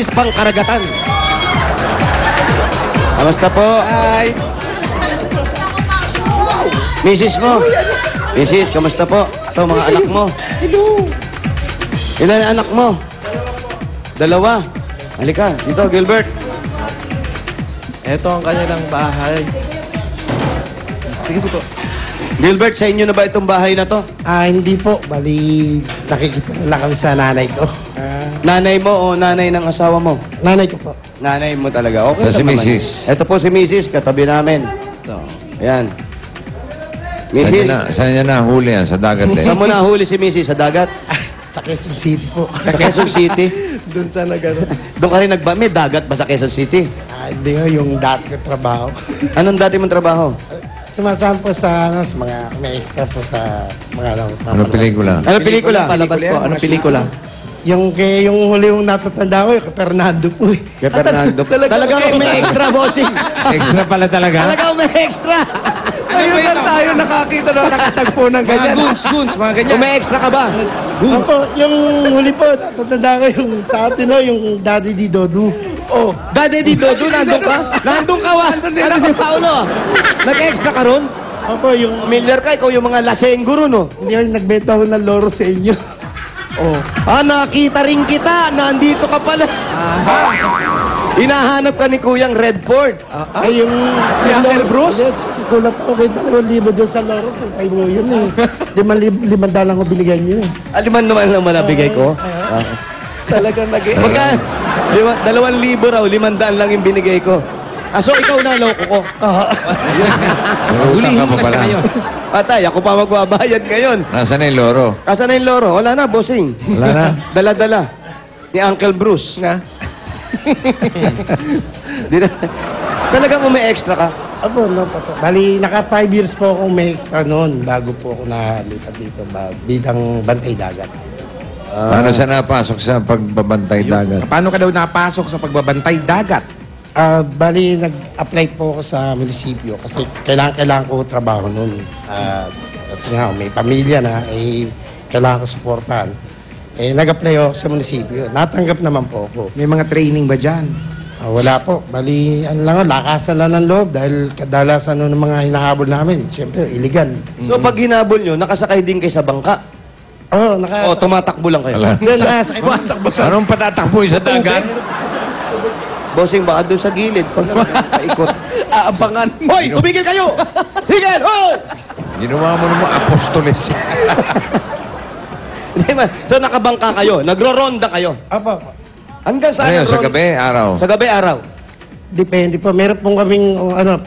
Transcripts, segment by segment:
pangkaragatan. Kamusta po? Hi. Misis mo? Misis, kamusta po? Ito, mga anak mo. Hello. Ilan ang anak mo? 2. Halika, dito, Gilbert. Ito ang kanilang bahay. Sige po. Gilbert, sa inyo na ba itong bahay na to? Hindi po. Bali, nakikita lang kami sa nanay ko. Nanay mo o nanay ng asawa mo? Nanay ko po. Nanay mo talaga. Okay Sa si naman. Mrs. Ito po si Mrs. Katabi namin. Ito. Ayan. Saan niya Mrs. saan niya nahuli yan? Sa dagat eh. Saan mo nahuli si Mrs. Sa dagat? Sa Quezon City po. Sa Quezon City? Doon sa nagano. Doon ka rin may dagat ba sa Quezon City? Hindi ko yung dati ko trabaho. Anong dati mong trabaho? Sumasama po sa, sa mga, may extra po sa mga, Anong pelikula? Anong pelikula? Palabas po. Anong pelikula? yung yung huli yung natatanda ko, yung kay Fernando po eh. Kay Fernando. Talagang may extra, bossing. Extra pala talaga? Talagang may extra. Ngayon lang tayo nakakita na nakatagpo ng ganyan. Mga mga ganyan. Kung may extra ka ba? Ako, yung huli po, natatanda ko yung sa atin, no, yung Daddy Di Dodo. Oh, Daddy Di Dodo, nandun ka? Nandun ka, wa? Ano si Paolo? Nag-extra ka ron? Ako, yung, Familiar ka, ikaw yung mga lasenggo ron, oh. hindi ako nagbenta ko ng loro sa inyo. Oh. Nakita rin kita. Nandito ka pala. Hinahanap ka ni Kuyang Redford. Ay, yung Uncle Bruce? Kulang pa ako kayo 2,000 doon sa laro. Kung kayo mo yun eh. 5,000 ko binigyan niyo eh. Aliman naman lang manabigay ko. Talagang nag-e. Magka, 2,000 raw, 500 lang yung binigay ko. So ikaw na, loko ko. Utang ka pa pala. Patay, ako pa magbabayad ngayon. Nasaan na yung loro? Asan na yung loro? Wala na, bossing. Wala na? Dala-dala. Ni Uncle Bruce. Nga. Di na. Talagang may extra ka. Apo, no, papo. Bali, naka 5 years po akong may extra noon bago po ako nalipat dito bidang bantay dagat. Paano siya napasok sa pagbabantay dagat? Paano ka daw napasok sa pagbabantay dagat? Bali, nag-apply po ako sa munisipyo kasi kailangan ko trabaho noon. Kasi nga, may pamilya na, kailangan ko suportahan. Nag-apply ako sa munisipyo. Natanggap naman po ako. May mga training ba dyan? Wala po. Bali, ano lang, lakasan lang ng loob dahil kadalasan ng mga hinahabol namin. Siyempre, illegal. So pag hinabol nyo, nakasakay din kayo sa bangka. Oo, O tumatakbo lang kayo. Wala. Hindi, nakasakay po. Anong patatakboy sa dagat? Bossing, baka doon sa gilid. Pag paikot. Aabangan. Hoy, tumigil kayo! Tigil! Hoy! Ginawa mo naman apostoles. Hindi ba? So nakabangka kayo, nagro-ronda kayo. Apo, Hanggang saan Ano yun, ang sa ronda? gabi, araw? Sa gabi, araw. depende po. Meron pong kaming,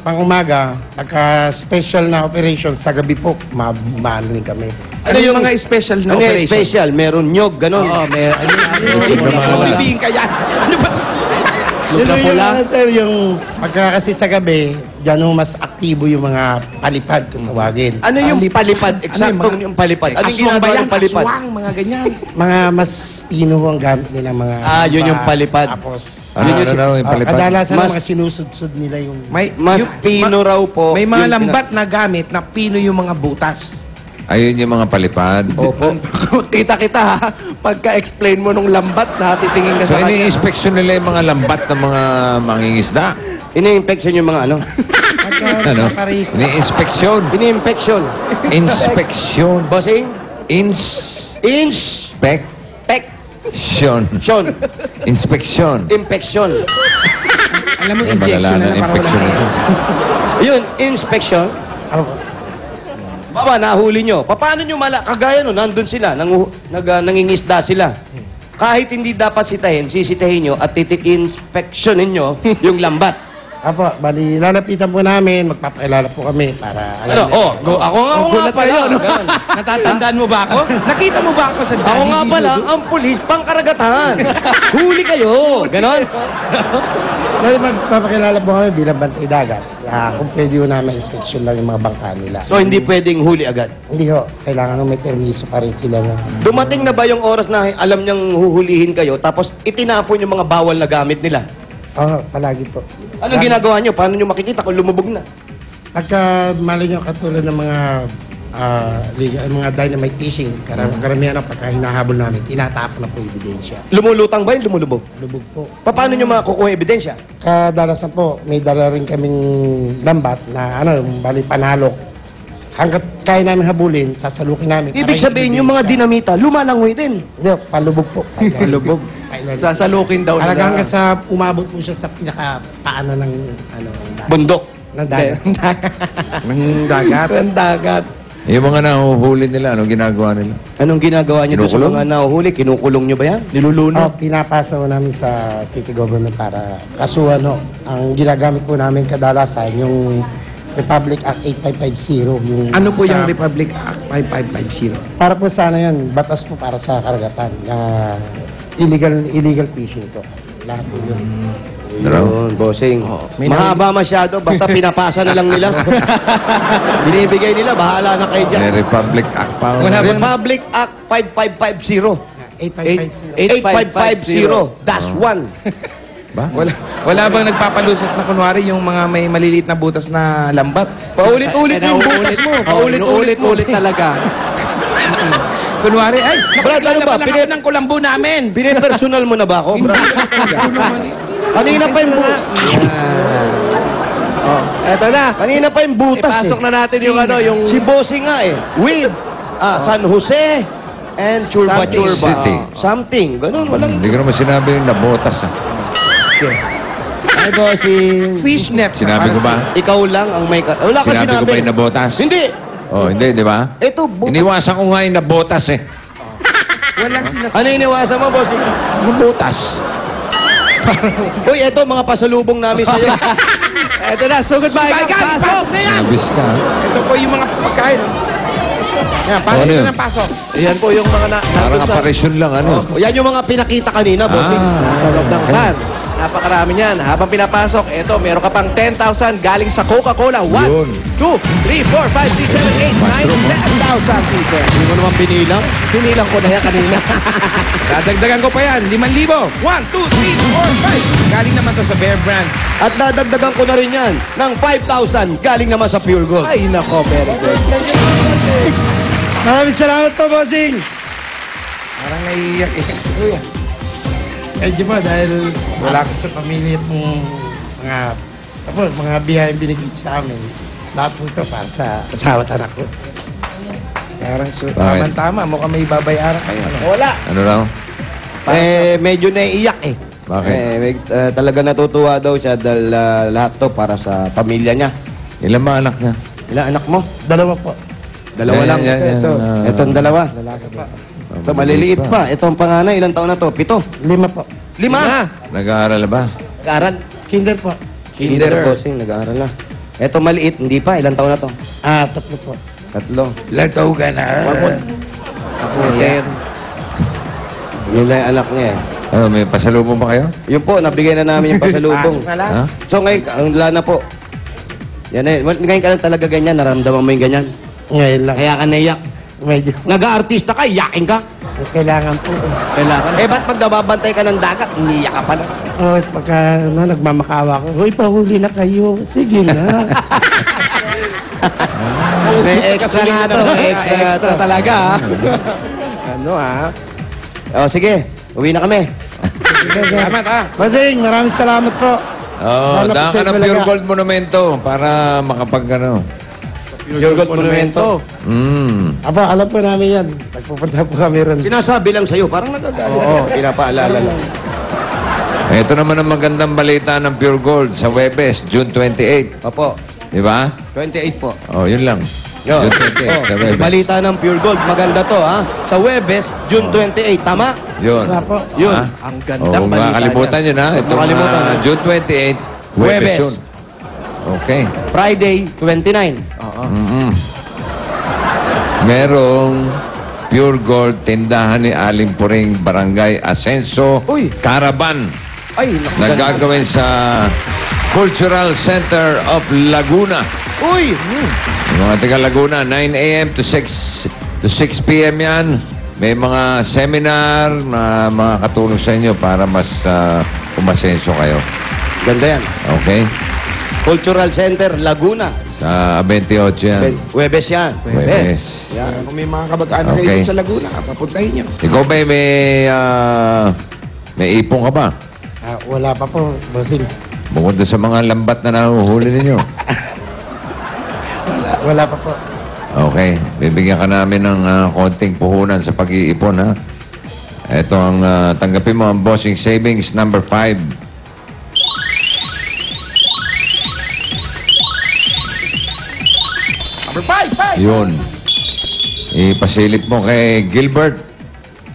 pang umaga, pagka-special na operation, sa gabi po, maano din kami. Ano yung mga special na Ano yung operation? special? Meron nyog, ganon. Oo, may ano Wala. bibingin ka yan. Ano ba ito? Yun Luka yung, pula. sir, yung pagka kasi sa gabi, dyan ho mas aktibo yung mga palipad kung tawagin. Ano yung palipad? Eksaktong yung palipad. Ano yung ginagawa ng palipad? Aswang, mga ganyan. Mga mas pino ho ang gamit nila mga... Yun yung palipad. Tapos, Ano daw yung palipad? kadalasan Mas- mga sinusudsud nila yung... May, Mas pino raw po. May mga yung lambat na gamit na pino yung mga butas. Ayun yung mga palipad. Opo. Kita-kita ha. Pagka-explain mo nung lambat na titingin ka So, sa kanya. ini-inspection nila yung mga lambat ng mga mangingisda. Ini-infection yung mga ano? Pagka Ano? nakaregister- Ini-inspection. Ini-infection. Inspection. Bossing? Inspektion. Inch. Pection. Inspection. Infection. Alam mo, Ay, injection madala na ng para walang infection. S. Yun, inspection. Opo. Baba, nahuli nyo. Paano nyo kagaya no, nandun sila, nangingisda sila. Kahit hindi dapat sitahin, sisitahin nyo at titik-inspectionin nyo yung lambat. Apo, bali, lalapitan po namin, magpapakilala po kami para Ano? Ako nga pala. kayo, no? Ganun. Natatandaan mo ba ako? Nakita mo ba ako sa Ako nga pala, ang pulis, pangkaragatan. Huli kayo. Ganon. Bali, magpapakilala po kami bilang bantay dagat. Kung pwede ho namin inspection lang yung mga bangka nila. So, hindi pwedeng huli agad. Hindi ho, kailangan may permiso pa rin sila na. Dumating na ba yung oras na alam niyang huhulihin kayo, tapos itinapon yung mga bawal na gamit nila? Oo, palagi po. Anong ginagawa niyo? Paano niyo makikita kung lumubog na? Pagka mali nyo katulad ng mga mga dynamite fishing, karamihan na pagka hinahabol namin, tinatapon na po yung ebidensya. Lumulutang ba yun? Lumulubog? Lubog po. Paano nyo makukuha ebidensya? Kadalasan po, may dala rin kaming lambat na bali panalok. Hanggat kaya namin habulin, sasalukin namin. Ibig sabihin, yung mga dinamita, lumalangoy din. Hindi, palubog po. Palubog. Sasalukin daw Talaga nila. hanggang sa umabot po siya sa pinaka-paano ng Bundok. ng dagat. Ng dagat. Ng dagat. Yung mga nahuhuli nila, anong ginagawa nila? Anong ginagawa nyo doon sa Kinukulong? mga nahuhuli? Kinukulong nyo ba yan? Niluluno. Pinapasa ho namin sa city government para kasuhan ho. Ang ginagamit po namin kadalasan yung Republic Act 8550. Yung Ano po yung sa- Republic Act 5550? Para po sana yan, batas po para sa karagatan na illegal fishing po. Lahat po yun. Yun, bossing. May Mahaba masyado, basta pinapasa na lang nila. Binibigay nila, bahala na kayo dyan. May Republic Act pa. Wala ba- Republic Act 5550. 8550. 8550-1. Ba? Wala bang nagpapalusot na kunwari yung mga may maliliit na butas na lambat? Paulit-ulit mo yung butas mo. Paulit-ulit mo. Ulit talaga. Kunwari, ay, Brad, ano ba? Pinag ng kulambo namin. Pinipersonal mo na ba ako, Brad? Kanina pa yung butas. Oh, eto na. Kanina pa yung butas Ipasok na natin yung ano, yung... Si bossing nga eh. With San Jose and Churba. Something. City. Something. Ganun, walang... Hindi ko naman sinabi yung nabotas. Ah. Ay, bossing. Fishnet. Sinabi ko ba? Ikaw lang ang may... Wala ka Sinabi ko sinabi. ba yung nabotas? Hindi. Oh, hindi, di ba? Ito, butas. Iniwasan ko nga yung nabotas eh. Walang sinasabi. Ano iniwasan mo, bossing? Nabotas. Uy, eto, mga pasalubong namin sa'yo. Eto na, so goodbye. Pasok na yan. Nabis ka. Ito po yung mga pagkain. Yan, pasok Ano yun? na ng pasok. Ayan po yung mga Parang aparisyon lang, ano? O, yan yung mga pinakita kanina, bossing. sa loob ng van. Napakarami niyan. Habang pinapasok, ito, meron ka pang 10,000 galing sa Coca-Cola. 1, 2, 3, 4, 5, 6, 7, 8, 9, 10,000 pieces. Hindi mo naman pinilang. Pinilang ko na yan kanina. Dadagdagan ko pa yan. 5,000. 1, 2, 3, 4, 5. Galing naman to sa Bear Brand. At dadagdagan ko na rin yan ng 5,000 galing naman sa Pure Gold. Ay, nako, very good. Maraming salamat po, bossing! Parang naiiyak-iyak si Kuya. Medyo mo, dahil wala ka sa pamilya at mga biyayang binigay sa amin. Lahat po ito para sa asawa at anak ko. Parang Bakit? tama-tama. Mukhang may babayaran kayo. Ano? Wala. Ano raw? Medyo naiiyak eh. Bakit? Talaga natutuwa daw siya dahil lahat to para sa pamilya niya. Ilan ba anak niya? Ilang anak mo? Dalawa po. Dalawa lang. Yan. Ito. Itong dalawa. Lalaki pa. Ito, maliliit pa. Ito ang panganay. Ilang taon na to? 7. 5 po. 5. Nag-aaral ba? Nag-aaral. Kinder po. Kinder, bossing. Nag-aaral na. Ito maliit. Hindi pa. Ilang taon na to? 3 po. 3. Ilan taon ka na? Ako, yan. Yun lang yung anak niya eh. Ano, may pasalubong ba kayo? Yun po, nabigay na namin yung pasalubong. Pasok na lang. Ha? So ngayon, wala na po. Yan eh. Ngayon ka lang talaga ganyan. Naramdaman mo yung ganyan. Ngayon lang. Kaya ka naiyak. Medyo Nag-aartista ka, iyakin ka. kailangan po. Kailangan. Eh, ba't pag nababantay ka ng dagat, umiiyak ka pala? Pagka nagmamakawa ko, Hoy, pahuli na kayo. Sige na. May extra nga to. May extra nga to. Extra talaga, ha? Ano, ha? O, sige. Uwi na kami. Salamat, ha? Bossing, maraming salamat po. Oo, Lalo po daan sa ka ng Bulaga. Pure Gold Monumento para makapag ano. Pure Gold Monumento. Aba, alam po namin yan. Pagpupunta po kami ron. Sinasabi lang sa'yo, parang nagagalit. Oo, pinapaalala lang. Ito naman ang magandang balita ng Pure Gold sa Webes, June 28. Opo, Di ba? 28 po. Oh, yun lang. Yo. June 28 sa Oh, Webes. balita ng Pure Gold. Maganda to, ha? Sa Webes, June 28. Tama? Yun. Wala po. Yun. Ha? Ang Oh, gandang kung balita makakalimutan niya. yun, ha? Itong makalimutan, ha? June 28, Webes Webes. yun. Okay. Friday, 29. Merong Pure Gold tindahan ni Aling Puring Barangay Ascenso Uy. Caravan Ay, naku. na gagawin sa Cultural Center of Laguna. Uy! Yung mga taga Laguna, 9 a.m. to 6 p.m. yan. May mga seminar na makakatulong sa inyo para mas umasenso kayo. Ganda yan. Okay? Cultural Center, Laguna. Sa 28 yan. Huwebes yan. Huwebes. Yan. Kung may mga kabag-anak kayo Okay. dun sa Laguna, papuntahin nyo. Ikaw ba may ipong ka ba? Wala pa po, bossing. Bukod na sa mga lambat na nahuhuli ninyo. Wala pa po. Okay. Bibigyan ka namin ng konting puhunan sa pag-iipon, ha? Ito ang tanggapin mo, ang Bossing Savings number 5. Number 5! Yun. Ipasilip mo kay Gilbert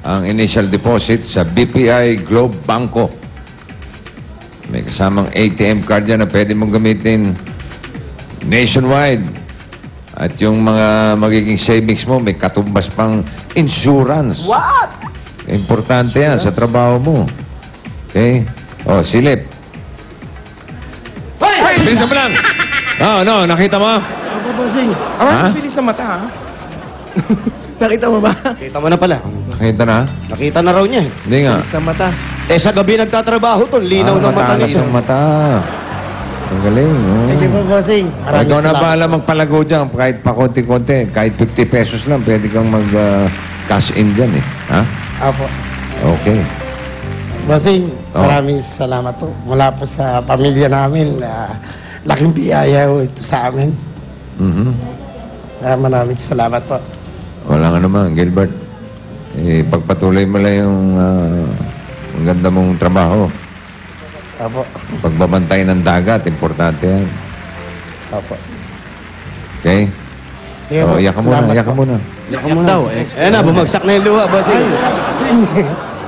ang initial deposit sa BPI Globe Banco. May kasamang ATM card yan na pwede mong gamitin nationwide. At yung mga magiging savings mo, may katumbas pang insurance. What? Importante yan sa trabaho mo. Okay? O, silip. Hoy! Bilisan mo lang! Nakita mo? Opo, bossing. Ha? Bilis na mata, ha? Nakita mo ba? Nakita mo na pala. Nakita na? Nakita na raw niya. Hindi nga. Bilis na mata. Eh, sa gabi nagtatrabaho to. Linaw ng mata matalas niya. ang mata. Ang galing. Oh. Thank you po, bossing. Maraming Ikaw na salamat. bahala magpalago dyan. Kahit pa konti-konti. Kahit 50 pesos lang, pwede kang mag-cash in dyan eh. Ha? Opo. Okay. Bossing, Oh. maraming salamat po. Mula po sa pamilya namin. Laking biyaya po ito sa amin. Mhm. Maraming salamat po. Wala nga naman, Gilbert. Pagpatuloy mo lang yung ang ganda mong trabaho. Opo. Pagbabantay ng dagat, importante yan. Opo. Okay? Sige Oh, po. iyak ka muna, Salamat iyak ka po. muna. Yak daw. Eh na, bumagsak na yung luha, bossing. Sige.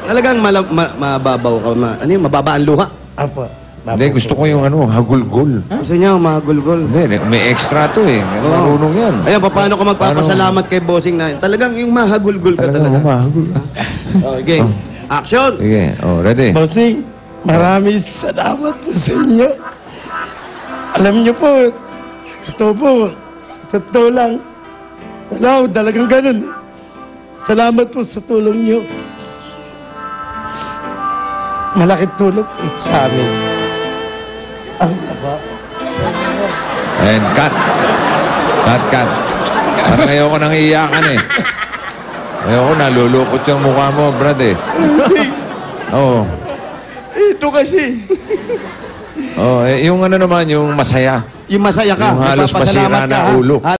Talagang mababaw ka. Mababa ang luha. Opo. Hindi, gusto ko yung hagulgol. Gusto niya, mahagulgol. Hindi, may extra to eh. Marunong yan. Ayan, paano ka magpapasalamat kay bossing na talagang yung mahagulgol ka Talagang talaga. humahagul. Okay. Action! Sige, ready? Bossing, maraming salamat po sa inyo. Alam niyo po, totoo lang. Wala, talagang ganun. Salamat po sa tulong niyo. Malaking tulong po ito sa amin. Ang aba. And cut. Cut. Parang ayoko nang iiyakan eh. Ayoko, nalulukot yung mukha mo, brad eh. Oo. Ito kasi. Oh, yung ano naman, yung masaya. Yung masaya ka. Yung halos nagpapasalamat masira na ha? ulo. Ha?